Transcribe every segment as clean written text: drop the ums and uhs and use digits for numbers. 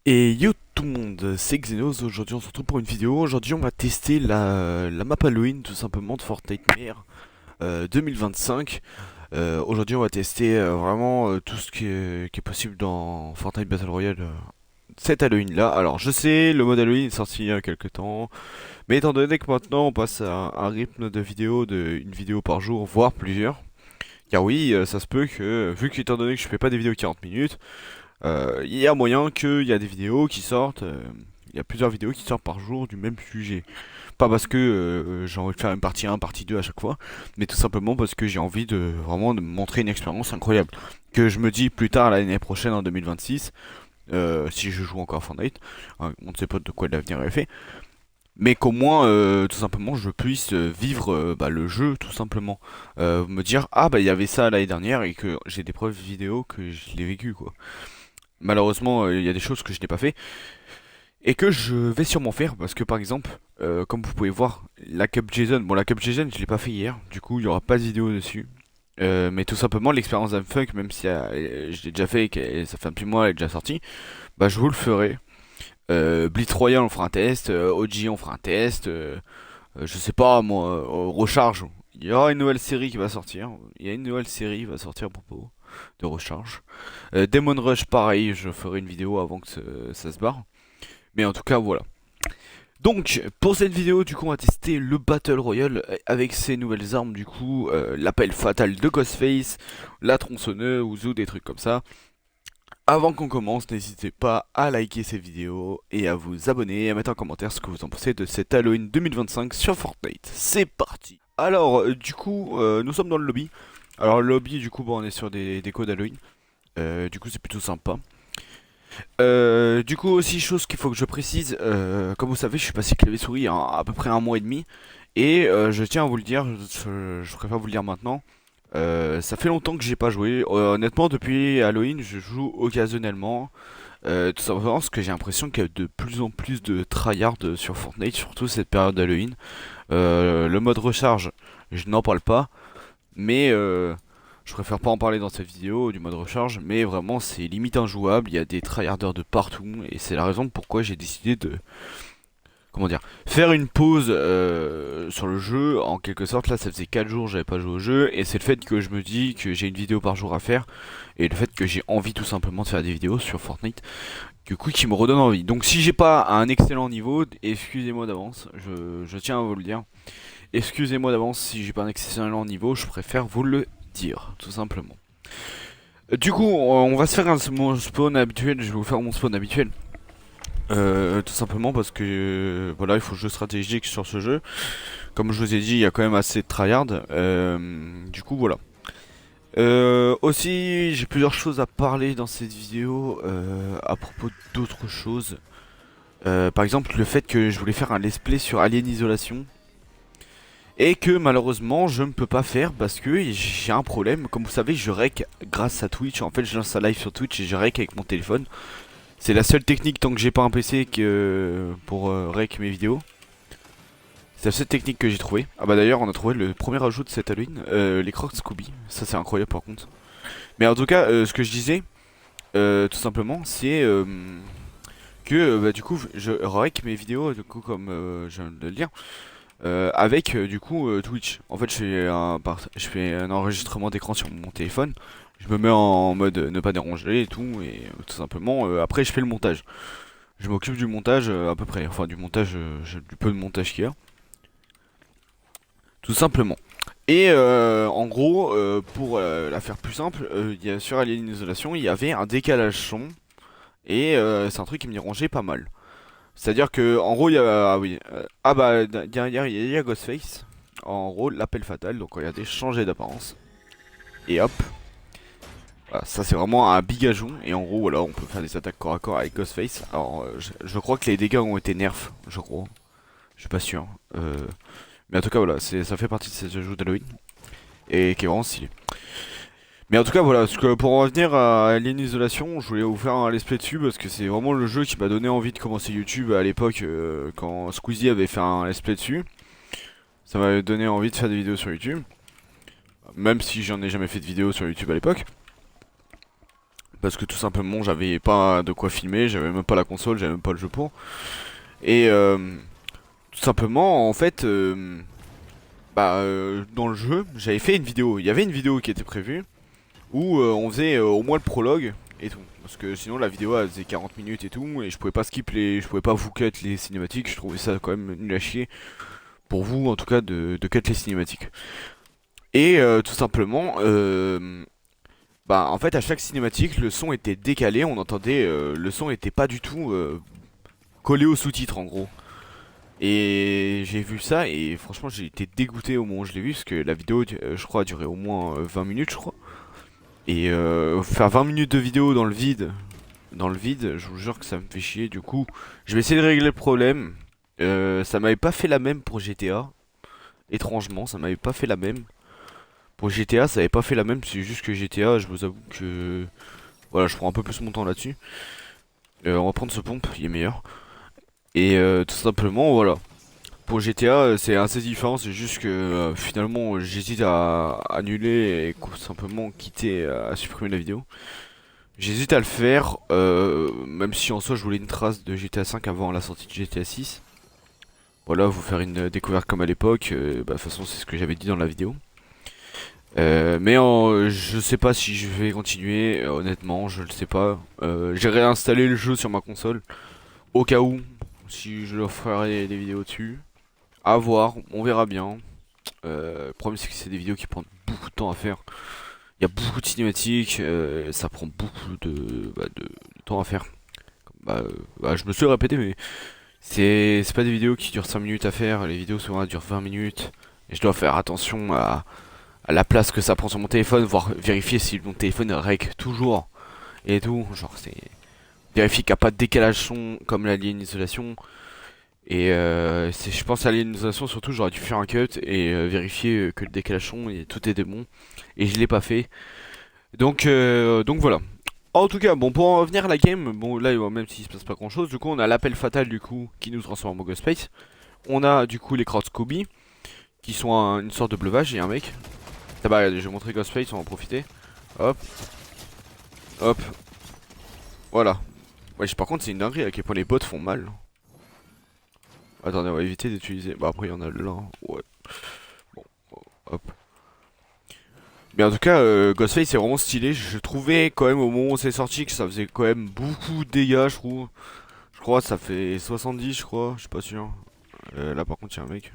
Et yo tout le monde, c'est Xenos. Aujourd'hui on se retrouve pour une vidéo. Aujourd'hui on va tester la map Halloween tout simplement de Fortnite Mer 2025. Aujourd'hui on va tester vraiment tout ce qui est possible dans Fortnite Battle Royale cette Halloween là. Alors je sais, le mode Halloween est sorti il y a quelques temps, mais étant donné que maintenant on passe à un rythme de vidéo de une vidéo par jour, voire plusieurs. Car oui, ça se peut que, vu qu'étant donné que je fais pas des vidéos de 40 minutes, il y a moyen qu'il y a des vidéos qui sortent, il y a plusieurs vidéos qui sortent par jour du même sujet. Pas parce que j'ai envie de faire une partie 1, partie 2 à chaque fois, mais tout simplement parce que j'ai envie de vraiment de me montrer une expérience incroyable. Que je me dis plus tard l'année prochaine en 2026, si je joue encore à Fortnite, hein, on ne sait pas de quoi l'avenir est fait, mais qu'au moins tout simplement je puisse vivre le jeu tout simplement. Me dire ah bah il y avait ça l'année dernière et que j'ai des preuves vidéo que je l'ai vécu quoi. Malheureusement, il y a des choses que je n'ai pas fait et que je vais sûrement faire parce que par exemple, comme vous pouvez voir, la Cup Jason, bon la Cup Jason je l'ai pas fait hier, du coup il y aura pas de vidéo dessus. Mais tout simplement l'expérience d'Amfunk, même si je l'ai déjà fait et que ça fait un petit mois, elle est déjà sortie, bah je vous le ferai. Blitz Royale on fera un test, OG on fera un test, je sais pas moi, Recharge, il y aura une nouvelle série qui va sortir, il y a une nouvelle série qui va sortir à propos de Recharge. Demon Rush, pareil, je ferai une vidéo avant que ça se barre. Mais en tout cas, voilà. Donc, pour cette vidéo, du coup, on va tester le Battle Royale avec ses nouvelles armes, du coup, l'appel fatal de Ghostface, la tronçonneuse ou des trucs comme ça. Avant qu'on commence, n'hésitez pas à liker cette vidéo et à vous abonner et à mettre en commentaire ce que vous en pensez de cet Halloween 2025 sur Fortnite. C'est parti. Alors, du coup, nous sommes dans le lobby. Alors, le lobby, du coup, bon, on est sur des décos d'Halloween. Du coup, c'est plutôt sympa. Du coup, aussi, chose qu'il faut que je précise, comme vous savez, je suis passé clavier souris il y a à peu près un mois et demi. Et je tiens à vous le dire, je préfère vous le dire maintenant. Ça fait longtemps que j'ai pas joué. Honnêtement, depuis Halloween, je joue occasionnellement. Tout simplement parce que j'ai l'impression qu'il y a de plus en plus de tryhard sur Fortnite, surtout cette période d'Halloween. Le mode recharge, je n'en parle pas. Mais je préfère pas en parler dans cette vidéo du mode recharge, mais vraiment c'est limite injouable, il y a des tryharders de partout, et c'est la raison pourquoi j'ai décidé de, comment dire, faire une pause sur le jeu, en quelque sorte. Là ça faisait 4 jours que j'avais pas joué au jeu, et c'est le fait que je me dis que j'ai une vidéo par jour à faire, et le fait que j'ai envie tout simplement de faire des vidéos sur Fortnite, du coup qui me redonne envie. Donc si j'ai pas un excellent niveau, excusez-moi d'avance, je tiens à vous le dire. Excusez-moi d'avance si j'ai pas un excellent niveau, je préfère vous le dire, tout simplement. Du coup, on va se faire mon spawn habituel, je vais vous faire mon spawn habituel. Tout simplement parce que voilà, il faut jouer stratégique sur ce jeu. Comme je vous ai dit, il y a quand même assez de tryhard. Du coup, voilà. Aussi, j'ai plusieurs choses à parler dans cette vidéo à propos d'autres choses. Par exemple, le fait que je voulais faire un let's play sur Alien Isolation. Et que malheureusement je ne peux pas faire parce que j'ai un problème. Comme vous savez, je rec grâce à Twitch. En fait, je lance un live sur Twitch et je rec avec mon téléphone. C'est la seule technique tant que j'ai pas un PC pour rec mes vidéos. C'est la seule technique que j'ai trouvé. Ah bah d'ailleurs, on a trouvé le premier ajout de cette Halloween, les crocs Scooby. Ça c'est incroyable par contre. Mais en tout cas, ce que je disais, tout simplement, c'est que bah, du coup, je rec mes vidéos, du coup, comme je viens de le dire. Avec du coup Twitch. En fait, je fais un enregistrement d'écran sur mon téléphone. Je me mets en mode ne pas déranger et tout, et tout simplement après je fais le montage. Je m'occupe du montage à peu près, enfin du montage, du peu de montage qu'il y a, tout simplement. Et en gros, pour la faire plus simple, sur Alien Isolation, il y avait un décalage son, et c'est un truc qui me dérangeait pas mal. C'est-à-dire que, en gros, il y a. Ah oui. Ah bah, derrière, il y a Ghostface. En gros, l'appel fatal. Donc, regardez, changer d'apparence. Et hop. Voilà, ça, c'est vraiment un big ajout. Et en gros, voilà, on peut faire des attaques corps à corps avec Ghostface. Alors, je crois que les dégâts ont été nerfs. Je crois. Je suis pas sûr. Mais en tout cas, voilà, ça fait partie de ces ajouts d'Halloween. Et qui est vraiment stylé. Mais en tout cas, voilà, parce que pour en revenir à Alien Isolation, je voulais vous faire un let's play dessus parce que c'est vraiment le jeu qui m'a donné envie de commencer YouTube à l'époque quand Squeezie avait fait un let's play dessus. Ça m'avait donné envie de faire des vidéos sur YouTube, même si j'en ai jamais fait de vidéos sur YouTube à l'époque. Parce que tout simplement j'avais pas de quoi filmer, j'avais même pas la console, j'avais même pas le jeu pour. Et tout simplement en fait dans le jeu j'avais fait une vidéo. Il y avait une vidéo qui était prévue où on faisait au moins le prologue et tout. Parce que sinon la vidéo elle faisait 40 minutes et tout et je pouvais pas skip je pouvais pas vous cut les cinématiques, je trouvais ça quand même nul à chier. Pour vous en tout cas de cut les cinématiques. Et tout simplement bah en fait à chaque cinématique le son était décalé, on entendait le son était pas du tout collé aux sous-titres en gros. Et j'ai vu ça et franchement j'ai été dégoûté au moment où je l'ai vu parce que la vidéo je crois a duré au moins 20 minutes je crois. Et faire 20 minutes de vidéo dans le vide, je vous jure que ça me fait chier. Du coup, je vais essayer de régler le problème. Ça m'avait pas fait la même pour GTA. Étrangement, ça m'avait pas fait la même. Pour GTA, ça avait pas fait la même. C'est juste que GTA, je vous avoue que voilà, je prends un peu plus mon temps là-dessus. On va prendre ce pompe, il est meilleur. Et tout simplement, voilà. Pour GTA, c'est assez différent. C'est juste que finalement, j'hésite à annuler et simplement quitter, à supprimer la vidéo. J'hésite à le faire, même si en soi je voulais une trace de GTA 5 avant la sortie de GTA 6. Voilà, vous faire une découverte comme à l'époque. Bah, de toute façon, c'est ce que j'avais dit dans la vidéo. Je sais pas si je vais continuer, honnêtement, je le sais pas. J'ai réinstallé le jeu sur ma console, au cas où, si je leur ferai des vidéos dessus. À voir, on verra bien. Le problème c'est que c'est des vidéos qui prennent beaucoup de temps à faire. Il y a beaucoup de cinématiques, ça prend beaucoup de temps à faire. Je me suis répété, mais c'est pas des vidéos qui durent 5 minutes à faire. Les vidéos souvent elles durent 20 minutes. Et je dois faire attention à la place que ça prend sur mon téléphone, voire vérifier si mon téléphone rec toujours et tout. Genre, c'est vérifier qu'il n'y a pas de décalage son comme l'alien isolation. Et je pense à l'isolation surtout, j'aurais dû faire un cut et vérifier que le décalage son et tout était bon. Et je l'ai pas fait. Donc voilà. En tout cas, bon, pour en revenir à la game, bon, là, même s'il se passe pas grand chose, du coup, on a l'appel fatal, du coup, qui nous transforme en Ghostface. On a, du coup, les crowd Scooby, qui sont une sorte de bleuvage, et un mec. Ah bah, regardez, je vais montrer Ghostface, on va en profiter. Hop, hop, voilà. Ouais, par contre, c'est une dinguerie à quel point les bots font mal. Attendez, on va éviter d'utiliser. Bah, après, il y en a là. Ouais. Bon, hop. Mais en tout cas, Ghostface c'est vraiment stylé. Je trouvais quand même au moment où c'est sorti que ça faisait quand même beaucoup de dégâts, je trouve. Je crois que ça fait 70, je crois, je suis pas sûr. Là par contre, il y a un mec.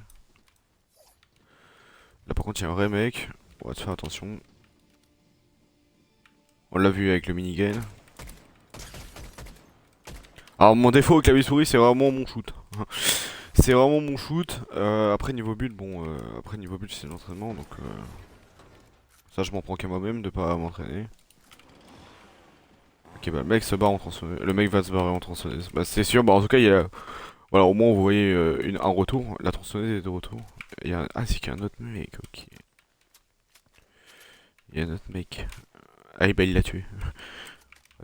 Là par contre, il y a un vrai mec. On va te faire attention. On l'a vu avec le minigun. Alors, mon défaut au clavier souris, c'est vraiment mon shoot. C'est vraiment mon shoot. Après, niveau build, bon, après, niveau build, c'est l'entraînement donc. Ça, je m'en prends qu'à moi-même de pas m'entraîner. Ok, bah, le mec se barre en tronçonneuse. Le mec va se barrer en tronçonneuse. Bah, c'est sûr, bah, en tout cas, il y a. Voilà, au moins, vous voyez un retour. La tronçonneuse est de retour. Ah, c'est qu'il y a un autre mec, ok. Il y a un autre mec. Ah, bah, il l'a tué.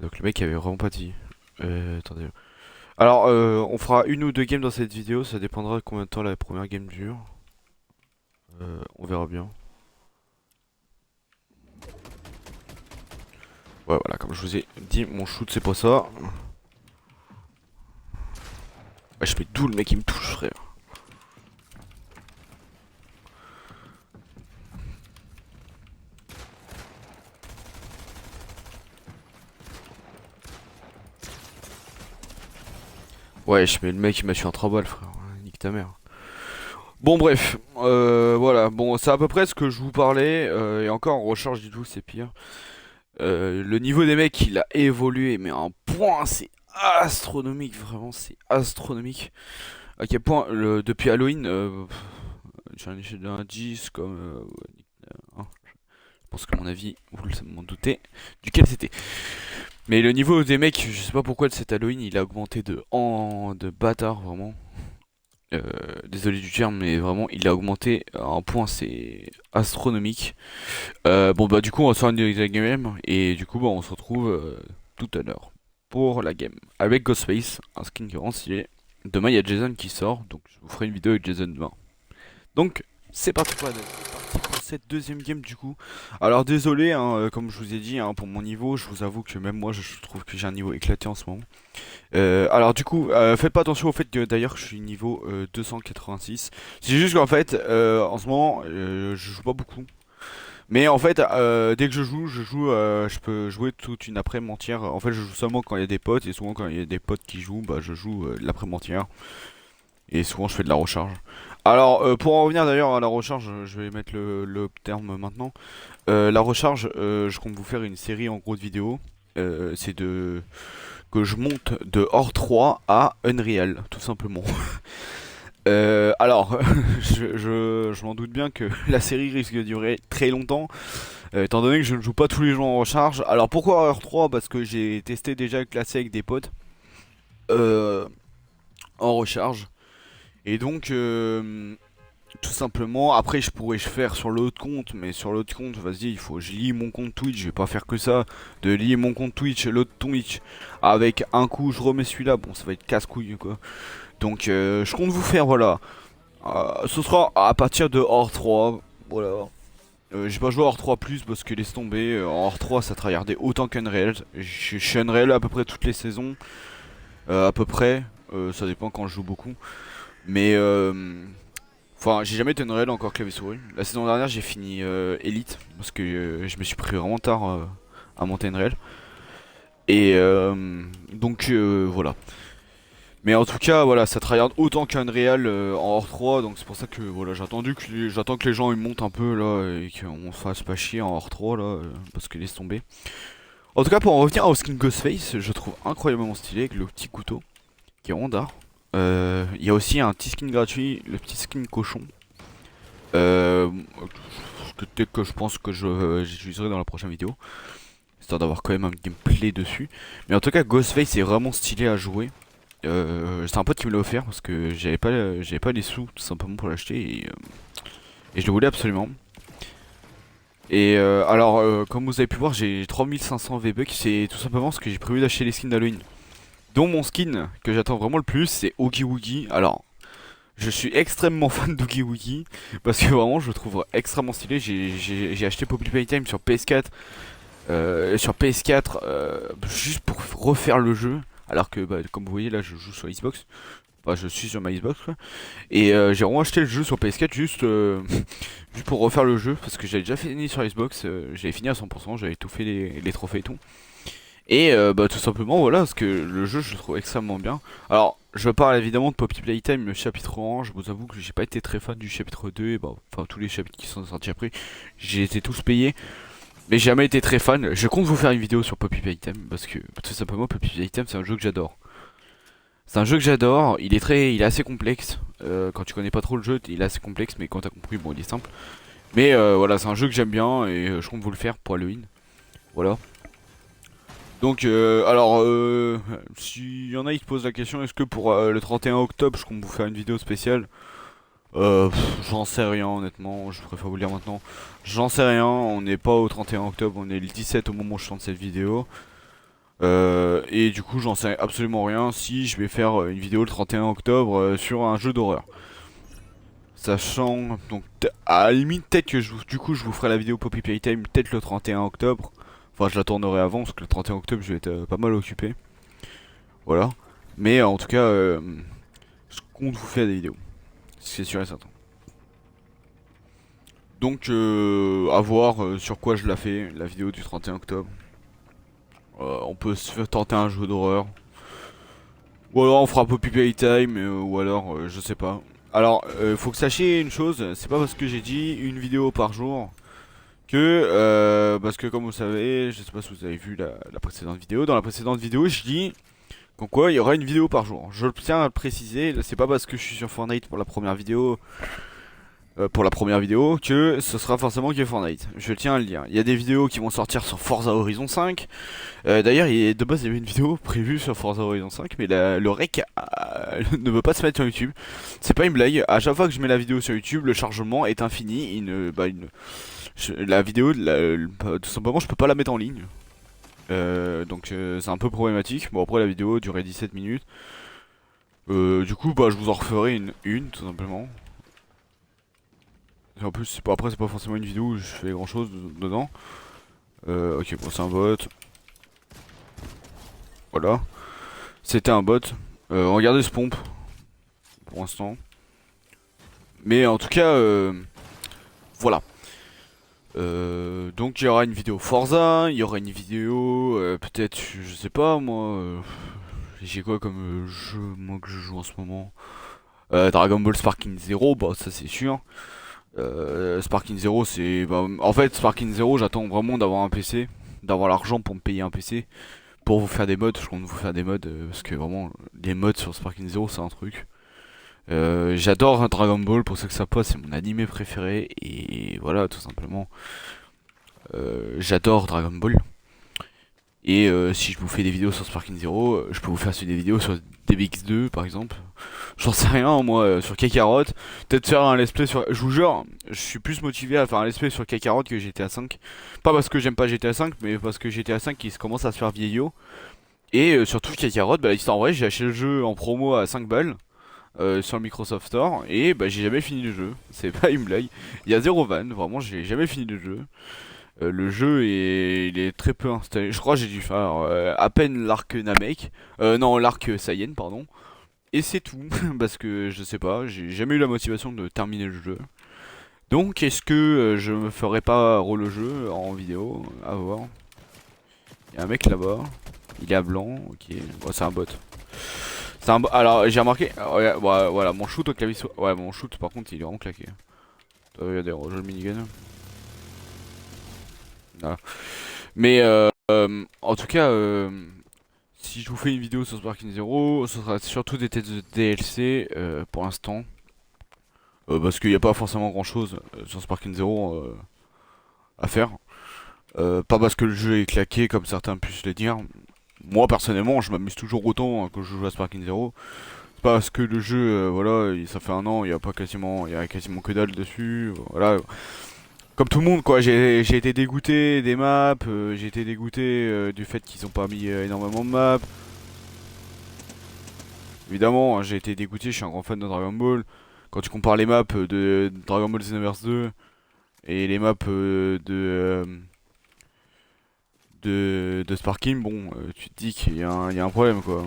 Donc, le mec avait vraiment pas dit. Attendez. Alors, on fera une ou deux games dans cette vidéo. Ça dépendra de combien de temps la première game dure. On verra bien. Ouais, voilà, comme je vous ai dit, mon shoot, c'est pas ça. Ouais, je fais d'où le mec il me touche, frère. Ouais, mais le mec il m'a tué en 3 balles, frère. Nique ta mère. Bon, bref, voilà. Bon, c'est à peu près ce que je vous parlais. Et encore en recharge, dites-vous, c'est pire. Le niveau des mecs, il a évolué, mais à un point, c'est astronomique, vraiment, c'est astronomique. À quel point, depuis Halloween, j'ai un échelle d'un 10, comme. Hein, je pense qu'à mon avis, vous m'en doutez, duquel c'était. Mais le niveau des mecs, je sais pas pourquoi de cet Halloween, il a augmenté de bâtard, vraiment. Désolé du terme, mais vraiment, il a augmenté à un point, c'est astronomique. Bon, bah, du coup, on va se faire une game, et du coup, bah, on se retrouve tout à l'heure pour la game avec Ghostface, un skin qui est vraiment stylé. Demain, il y a Jason qui sort, donc je vous ferai une vidéo avec Jason demain. Donc, c'est parti pour la deuxième partie. cette deuxième game du coup. Alors désolé, hein, comme je vous ai dit, hein, pour mon niveau, je vous avoue que même moi je trouve que j'ai un niveau éclaté en ce moment. Alors du coup, faites pas attention au fait que d'ailleurs je suis niveau 286. C'est juste qu'en fait, en ce moment, je joue pas beaucoup. Mais en fait, dès que je peux jouer toute une après-midi entière. En fait, je joue seulement quand il y a des potes, et souvent quand il y a des potes qui jouent, bah je joue l'après-midi entière. Et souvent je fais de la recharge. Alors, pour en revenir d'ailleurs à la recharge, je vais mettre le terme maintenant. La recharge, je compte vous faire une série en gros de vidéos. C'est de que je monte de Horde 3 à Unreal, tout simplement. Alors, je m'en doute bien que la série risque de durer très longtemps, étant donné que je ne joue pas tous les jours en recharge. Alors pourquoi Horde 3? Parce que j'ai testé déjà le classé avec des potes en recharge. Et donc, tout simplement, après je pourrais faire sur l'autre compte, mais sur l'autre compte, vas-y, il faut que je lie mon compte Twitch, je vais pas faire que ça, de lier mon compte Twitch et l'autre Twitch, avec un coup je remets celui-là, bon ça va être casse-couille quoi. Donc je compte vous faire, voilà, ce sera à partir de Horde 3, voilà. J'ai pas joué à Horde 3 plus parce que laisse tomber, en Horde 3 ça tryhardait autant qu'Unreal, je suis Unreal à peu près toutes les saisons, à peu près, ça dépend quand je joue beaucoup, mais enfin, j'ai jamais été Unreal encore clavier souris. La saison dernière, j'ai fini Elite parce que je me suis pris vraiment tard à monter Unreal. Et donc voilà. Mais en tout cas, voilà, ça tryhard autant qu'Unreal en Horde 3, donc c'est pour ça que voilà, j'attends que les gens ils montent un peu là et qu'on se fasse pas chier en Horde 3 là, parce que laisse tomber. En tout cas, pour en revenir au skin Ghostface, je trouve incroyablement stylé avec le petit couteau qui est rondard. Il y a aussi un petit skin gratuit, le petit skin cochon. Euh, Peut-être que je pense que j'utiliserai dans la prochaine vidéo, histoire d'avoir quand même un gameplay dessus. Mais en tout cas, Ghostface est vraiment stylé à jouer. C'est un pote qui me l'a offert parce que j'avais pas les sous tout simplement pour l'acheter et je le voulais absolument. Et alors, comme vous avez pu voir, j'ai 3500 V-Bucks, c'est tout simplement parce que j'ai prévu d'acheter les skins d'Halloween. Dont mon skin que j'attends vraiment le plus, c'est Oogie Woogie. Alors, je suis extrêmement fan d'Oogie Woogie parce que vraiment je le trouve extrêmement stylé. J'ai acheté Poppy Playtime sur PS4, juste pour refaire le jeu. Alors que bah, comme vous voyez là je joue sur Xbox. Enfin je suis sur ma Xbox quoi. Et j'ai vraiment acheté le jeu sur PS4 juste, juste pour refaire le jeu. Parce que j'avais déjà fini sur Xbox, j'avais fini à 100%, j'avais tout fait les trophées et tout. Et bah tout simplement voilà, parce que le jeu je le trouve extrêmement bien. Alors je parle évidemment de Poppy Playtime, le chapitre 1, je vous avoue que j'ai pas été très fan du chapitre 2, et bah, enfin tous les chapitres qui sont sortis après, j'ai été tous payés. Mais j'ai jamais été très fan, je compte vous faire une vidéo sur Poppy Playtime, parce que tout simplement Poppy Playtime c'est un jeu que j'adore. C'est un jeu que j'adore, il est assez complexe, quand tu connais pas trop le jeu il est assez complexe, mais quand t'as compris bon il est simple. Mais voilà c'est un jeu que j'aime bien et je compte vous le faire pour Halloween, voilà. Donc, alors, s'il y en a qui se posent la question, est-ce que pour le 31 octobre, je compte vous faire une vidéo spéciale? J'en sais rien, honnêtement, je préfère vous le dire maintenant. J'en sais rien, on n'est pas au 31 octobre, on est le 17 au moment où je tourne cette vidéo. Et du coup, j'en sais absolument rien si je vais faire une vidéo le 31 octobre sur un jeu d'horreur. Sachant, donc, à la limite, peut-être que du coup, je vous ferai la vidéo Poppy Playtime, peut-être le 31 octobre. Enfin, je la tournerai avant parce que le 31 octobre, je vais être pas mal occupé. Voilà. Mais en tout cas, je compte vous faire des vidéos. C'est sûr et certain. Donc, à voir sur quoi je la fais, la vidéo du 31 octobre. On peut se faire tenter un jeu d'horreur. Ou alors on fera Poppy Playtime, ou alors, je sais pas. Alors, faut que sachiez une chose, c'est pas parce que j'ai dit une vidéo par jour que parce que comme vous savez, je sais pas si vous avez vu la précédente vidéo, dans la précédente vidéo je dis qu'en quoi il y aura une vidéo par jour. Je tiens à le préciser, c'est pas parce que je suis sur Fortnite pour la première vidéo que ce sera forcément que Fortnite. Je tiens à le dire. Il y a des vidéos qui vont sortir sur Forza Horizon 5. D'ailleurs, de base, il y avait une vidéo prévue sur Forza Horizon 5, mais le rec ne veut pas se mettre sur YouTube. C'est pas une blague. À chaque fois que je mets la vidéo sur YouTube, le chargement est infini. La vidéo, tout simplement, je peux pas la mettre en ligne. Donc c'est un peu problématique. Bon, après, la vidéo durait 17 minutes. Du coup, bah, je vous en referai une tout simplement. En plus, après, c'est pas forcément une vidéo où je fais grand chose dedans. Ok, bon, c'est un bot. Voilà. C'était un bot. Regardez ce pompe pour l'instant. Mais en tout cas, voilà. Donc il y aura une vidéo Forza, il y aura une vidéo, peut-être, je sais pas moi, j'ai quoi comme jeu moi que je joue en ce moment? Dragon Ball Sparking Zero, bah ça c'est sûr. Sparking Zero c'est, bah, en fait Sparking Zero j'attends vraiment d'avoir un PC, d'avoir l'argent pour me payer un PC, pour vous faire des mods, je compte vous faire des mods, parce que vraiment les mods sur Sparking Zero c'est un truc. J'adore Dragon Ball, pour ceux que ça passe, c'est mon animé préféré, et voilà tout simplement. J'adore Dragon Ball. Et si je vous fais des vidéos sur Sparking Zero, je peux vous faire des vidéos sur DBX2 par exemple. J'en sais rien moi, sur Kakarot. Peut-être faire un let's play sur. Je vous jure, je suis plus motivé à faire un let's play sur Kakarot que GTA 5. Pas parce que j'aime pas GTA 5, mais parce que GTA 5 il commence à se faire vieillot. Et surtout Kakarot, bah en vrai j'ai acheté le jeu en promo à 5 balles. Sur le Microsoft Store et bah j'ai jamais fini le jeu, c'est pas une blague, il y a zéro van, vraiment j'ai jamais fini le jeu. Le jeu il est très peu installé. Je crois que j'ai dû faire à peine l'arc Namek. Non, l'arc Saiyan, pardon. Et c'est tout. Parce que je sais pas, j'ai jamais eu la motivation de terminer le jeu. Donc est-ce que je me ferai pas le jeu en vidéo? À voir. Il y a un mec là-bas. Il est à blanc. Ok. Bon, c'est un bot. Alors j'ai remarqué. Ouais, voilà, mon shoot au clavier. Ouais, mon shoot par contre il est vraiment claqué. Regardez, rejoue le minigun. Voilà. Mais en tout cas, si je vous fais une vidéo sur Sparking Zero, ce sera surtout des tests de DLC pour l'instant. Parce qu'il n'y a pas forcément grand chose sur Sparking Zero à faire. Pas parce que le jeu est claqué comme certains puissent le dire. Moi personnellement, je m'amuse toujours autant que je joue à Sparking Zero. Parce que le jeu, voilà, ça fait un an, il y a quasiment que dalle dessus. Voilà, comme tout le monde quoi, j'ai été dégoûté des maps, j'ai été dégoûté du fait qu'ils ont pas mis énormément de maps. Évidemment, hein, j'ai été dégoûté, je suis un grand fan de Dragon Ball. Quand tu compares les maps de Dragon Ball Xenoverse 2 et les maps de Sparking, bon, tu te dis qu'il y a un problème quoi.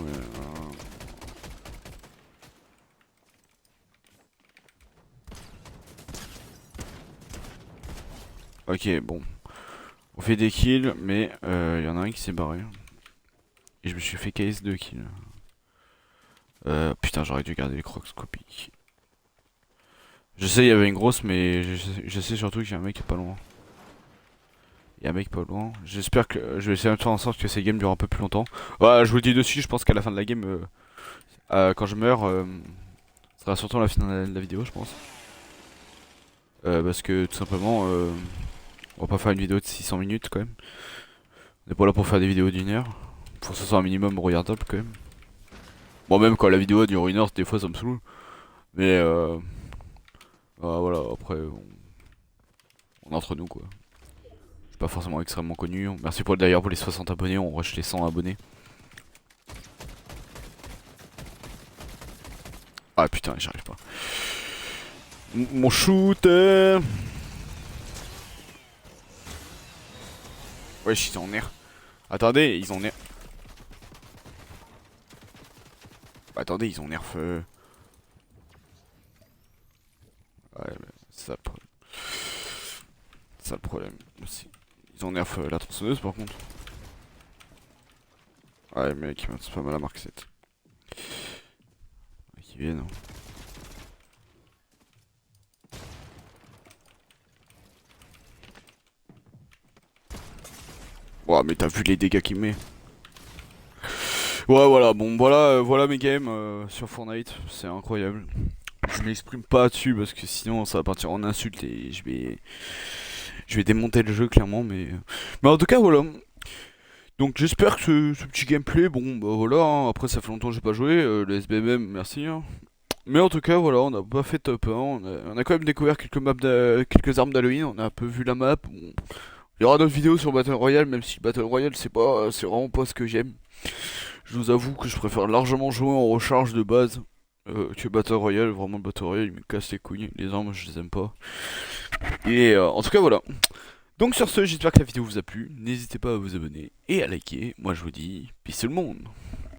Ok, bon, on fait des kills, mais il y en a un qui s'est barré. Et je me suis fait KS 2 kills. Putain, j'aurais dû garder les crocs scopiques. Je sais, il y avait une grosse, mais je sais surtout qu'il y a un mec pas loin. Il y a un mec pas loin. J'espère que je vais essayer de faire en sorte que ces games durent un peu plus longtemps. Voilà, je vous le dis dessus, je pense qu'à la fin de la game, quand je meurs, ce sera surtout la fin de la vidéo, je pense. Parce que tout simplement, on va pas faire une vidéo de 600 minutes quand même. On est pas là pour faire des vidéos d'une heure. Faut que ce soit un minimum regardable quand même. Bon, même quand la vidéo dure une heure, des fois ça me saoule. Mais voilà, après, on est entre nous quoi. Je suis pas forcément extrêmement connu. Merci d'ailleurs pour les 60 abonnés, on rush les 100 abonnés. Ah putain, j'y arrive pas. Mon shoot. Wesh, ils ont nerf. Attendez, ils ont nerf. Attendez, ils ont nerf. Ouais, mais c'est ça le problème. C'est ça le problème aussi. Ils ont nerf la tronçonneuse par contre. Ouais, mec, c'est pas mal la Mark 7. Qui viennent. Ouah, mais t'as vu les dégâts qu'il met. Ouais, voilà, bon, voilà, voilà mes games sur Fortnite. C'est incroyable. Je m'exprime pas dessus parce que sinon ça va partir en insulte et je vais démonter le jeu clairement. Mais en tout cas, voilà. Donc j'espère que ce petit gameplay, bon, bah voilà, hein, après ça fait longtemps que j'ai pas joué, le SBMM, merci. Hein. Mais en tout cas, voilà, on a pas fait top 1, on a quand même découvert quelques maps quelques armes d'Halloween, on a un peu vu la map. Bon. Il y aura d'autres vidéos sur Battle Royale, même si Battle Royale c'est vraiment pas ce que j'aime. Je vous avoue que je préfère largement jouer en recharge de base. Que Battle Royale, vraiment le Battle Royale, il me casse les couilles. Les armes, je les aime pas. Et en tout cas, voilà. Donc sur ce, j'espère que la vidéo vous a plu. N'hésitez pas à vous abonner et à liker. Moi, je vous dis, peace tout le monde.